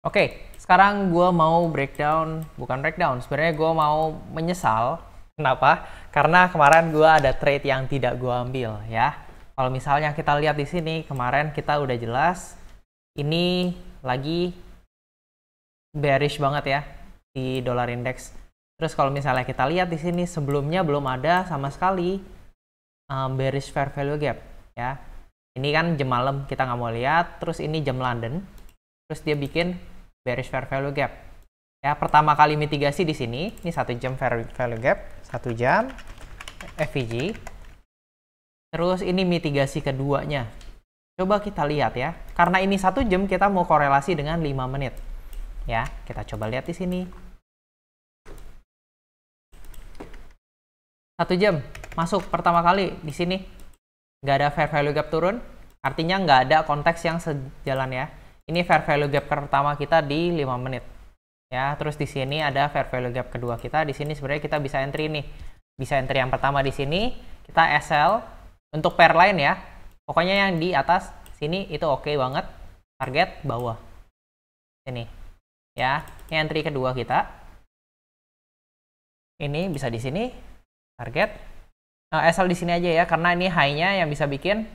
Oke, sekarang gue mau bukan breakdown, sebenarnya gue mau menyesal. Kenapa? Karena kemarin gue ada trade yang tidak gue ambil ya. Kalau misalnya kita lihat di sini, kemarin kita udah jelas, ini lagi bearish banget ya di dollar index. Terus kalau misalnya kita lihat di sini, sebelumnya belum ada sama sekali bearish fair value gap ya. Ini kan jam malam, kita nggak mau lihat. Terus ini jam London. Terus dia bikin bearish fair value gap. Ya, pertama kali mitigasi di sini, ini 1 jam fair value gap, 1 jam FVG. Terus ini mitigasi keduanya. Coba kita lihat ya. Karena ini 1 jam, kita mau korelasi dengan 5 menit. Ya, kita coba lihat di sini. 1 jam masuk pertama kali di sini. Nggak ada fair value gap turun, artinya nggak ada konteks yang sejalan ya. Ini fair value gap pertama kita di 5 menit. Ya, terus di sini ada fair value gap kedua kita. Di sini sebenarnya kita bisa entry nih. Bisa entry yang pertama di sini, kita SL untuk pair lain ya. Pokoknya yang di atas sini itu oke banget. Target bawah. Ini. Ya, ini entry kedua kita. Ini bisa di sini target. SL di sini aja ya, karena ini high-nya yang bisa bikin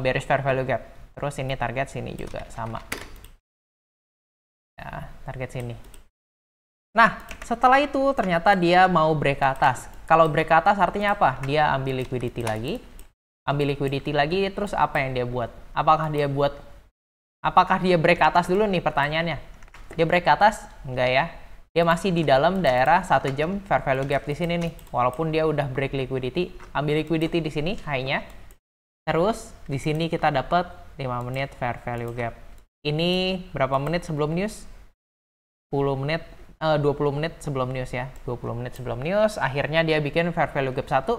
bearish fair value gap. Terus ini target sini juga sama. Ya, target sini. Nah, setelah itu ternyata dia mau break ke atas. Kalau break ke atas artinya apa? Dia ambil liquidity lagi. Ambil liquidity lagi, terus apa yang dia buat? Apakah dia break ke atas dulu nih pertanyaannya? Dia break ke atas? Enggak ya. Dia masih di dalam daerah 1 jam fair value gap di sini nih. Walaupun dia udah break liquidity, ambil liquidity di sini high-nya. Terus di sini kita dapat 5 menit fair value gap. Ini berapa menit sebelum news? 20 menit sebelum news ya. 20 menit sebelum news, akhirnya dia bikin fair value gap 1,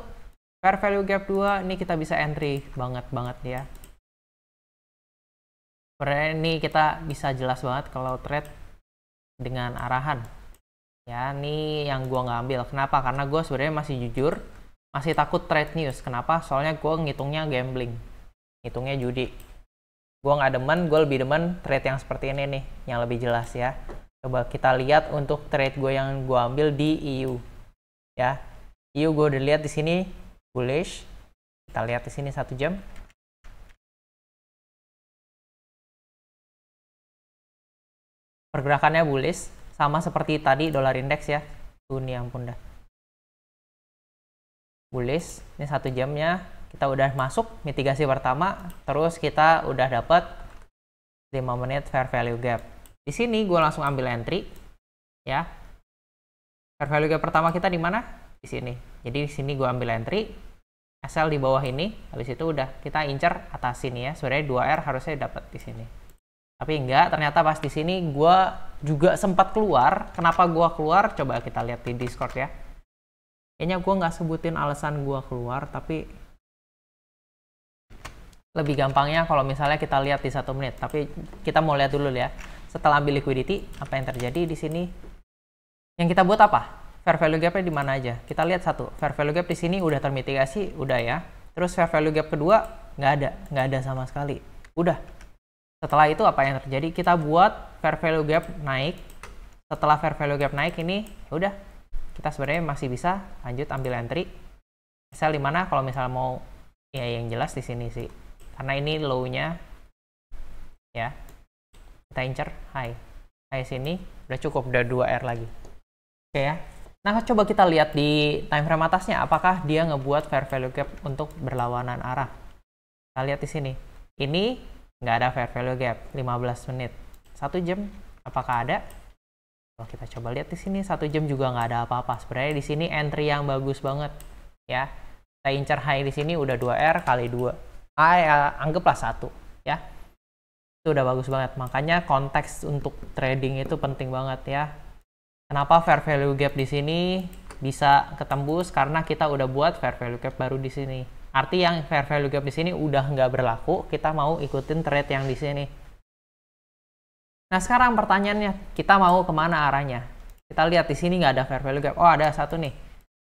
fair value gap 2, ini kita bisa entry banget ya. Sebenarnya ini kita bisa jelas banget kalau trade dengan arahan. Ya, ini yang gue nggak ambil. Kenapa? Karena gue sebenarnya masih jujur, masih takut trade news. Kenapa? Soalnya gue ngitungnya gambling, ngitungnya judi. Gue nggak demen, gue lebih demen trade yang seperti ini nih, yang lebih jelas ya. Coba kita lihat untuk trade gue yang gue ambil di EU. Ya, EU gue udah lihat di sini bullish. Kita lihat di sini 1 jam. Pergerakannya bullish. Sama seperti tadi dolar indeks ya. Tuh nih ampun dah. Bullish. Ini 1 jamnya. Kita udah masuk mitigasi pertama. Terus kita udah dapat 5 menit fair value gap. Di sini gue langsung ambil entry. Ya. Fair value gap pertama kita di mana? Di sini. Jadi di sini gue ambil entry. SL di bawah ini. Habis itu udah kita incer atas sini ya. Sebenarnya 2R harusnya dapat di sini. Tapi enggak, ternyata pas di sini gue juga sempat keluar. Kenapa gue keluar? Coba kita lihat di Discord ya. Kayaknya gue nggak sebutin alasan gue keluar, tapi lebih gampangnya kalau misalnya kita lihat di 1 menit. Tapi kita mau lihat dulu ya. Setelah ambil liquidity, apa yang terjadi di sini? Yang kita buat apa? Fair value gap-nya di mana aja? Kita lihat satu. Fair value gap di sini udah termitigasi, udah ya. Terus fair value gap kedua nggak ada sama sekali. Udah. Setelah itu apa yang terjadi? Kita buat fair value gap naik. Setelah fair value gap naik ini, udah kita sebenarnya masih bisa lanjut ambil entry. Misal di mana kalau misalnya mau ya yang jelas di sini sih. Karena ini low-nya ya. Kita incer high. High sini udah cukup, udah 2R lagi. Oke ya. Nah, coba kita lihat di time frame atasnya apakah dia ngebuat fair value gap untuk berlawanan arah. Kita lihat di sini. Ini nggak ada fair value gap, 15 menit. 1 jam, apakah ada? Kalau kita coba lihat di sini, 1 jam juga nggak ada apa-apa. Sebenarnya di sini entry yang bagus banget. Ya, kita incer high di sini udah 2R kali 2. Anggaplah 1. Ya, itu udah bagus banget. Makanya konteks untuk trading itu penting banget ya. Kenapa fair value gap di sini bisa ketembus? Karena kita udah buat fair value gap baru di sini. Arti yang fair value gap di sini udah nggak berlaku, kita mau ikutin trade yang di sini. Nah, sekarang pertanyaannya, kita mau kemana arahnya? Kita lihat di sini nggak ada fair value gap. Oh, ada satu nih.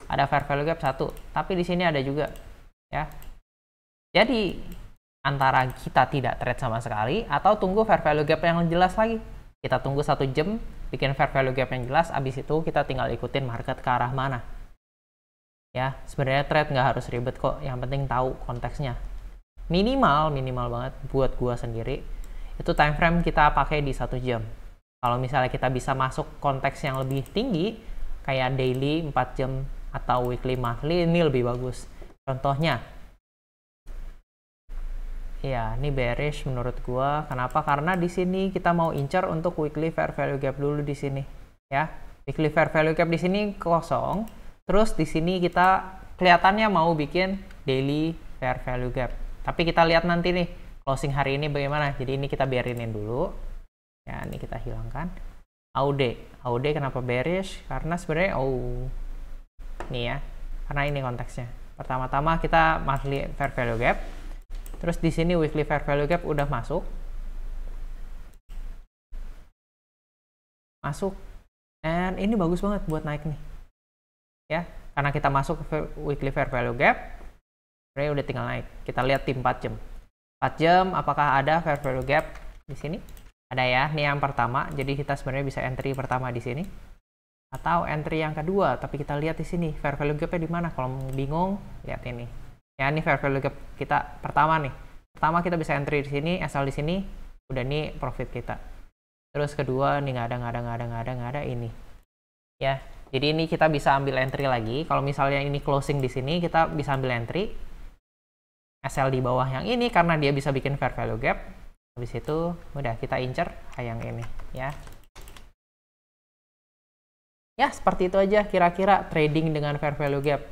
Ada fair value gap 1. Tapi di sini ada juga. Ya. Jadi, antara kita tidak trade sama sekali, atau tunggu fair value gap yang jelas lagi. Kita tunggu 1 jam, bikin fair value gap yang jelas, abis itu kita tinggal ikutin market ke arah mana. Ya, sebenarnya trade nggak harus ribet kok, yang penting tahu konteksnya. Minimal banget buat gua sendiri, itu time frame kita pakai di 1 jam. Kalau misalnya kita bisa masuk konteks yang lebih tinggi, kayak daily 4 jam atau weekly monthly, ini lebih bagus. Contohnya, ya, ini bearish menurut gua. Kenapa? Karena di sini kita mau incar untuk weekly fair value gap dulu di sini, ya. Weekly fair value gap di sini kosong. Terus di sini kita kelihatannya mau bikin daily fair value gap. Tapi kita lihat nanti nih closing hari ini bagaimana. Jadi ini kita biarinin dulu. Ya, ini kita hilangkan. AUD kenapa bearish? Karena sebenarnya nih ya. Karena ini konteksnya. Pertama-tama kita monthly fair value gap. Terus di sini weekly fair value gap udah masuk. Dan ini bagus banget buat naik nih. Ya, karena kita masuk ke weekly fair value gap, sebenarnya udah tinggal naik. Kita lihat di 4 jam. 4 jam apakah ada fair value gap di sini? Ada ya. Ini yang pertama. Jadi kita sebenarnya bisa entry pertama di sini. Atau entry yang kedua, tapi kita lihat di sini fair value gap-nya di mana. Kalau bingung, lihat ini. Ya, ini fair value gap kita pertama nih. Pertama kita bisa entry di sini, asal di sini udah nih profit kita. Terus kedua nih nggak ada ini. Ya, jadi ini kita bisa ambil entry lagi. Kalau misalnya ini closing di sini, kita bisa ambil entry. SL di bawah yang ini karena dia bisa bikin fair value gap. Habis itu udah kita incer yang ini, ya. Ya, seperti itu aja kira-kira trading dengan fair value gap.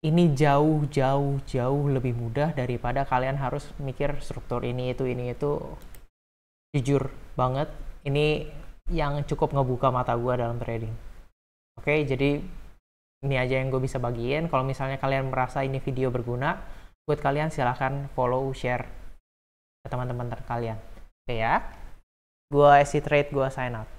Ini jauh lebih mudah daripada kalian harus mikir struktur ini itu. Jujur banget, ini yang cukup ngebuka mata gue dalam trading. Oke, jadi ini aja yang gue bisa bagiin. Kalau misalnya kalian merasa ini video berguna buat kalian, silahkan follow, share ke teman-teman kalian. Oke ya, gue SC Trade, gue sign out.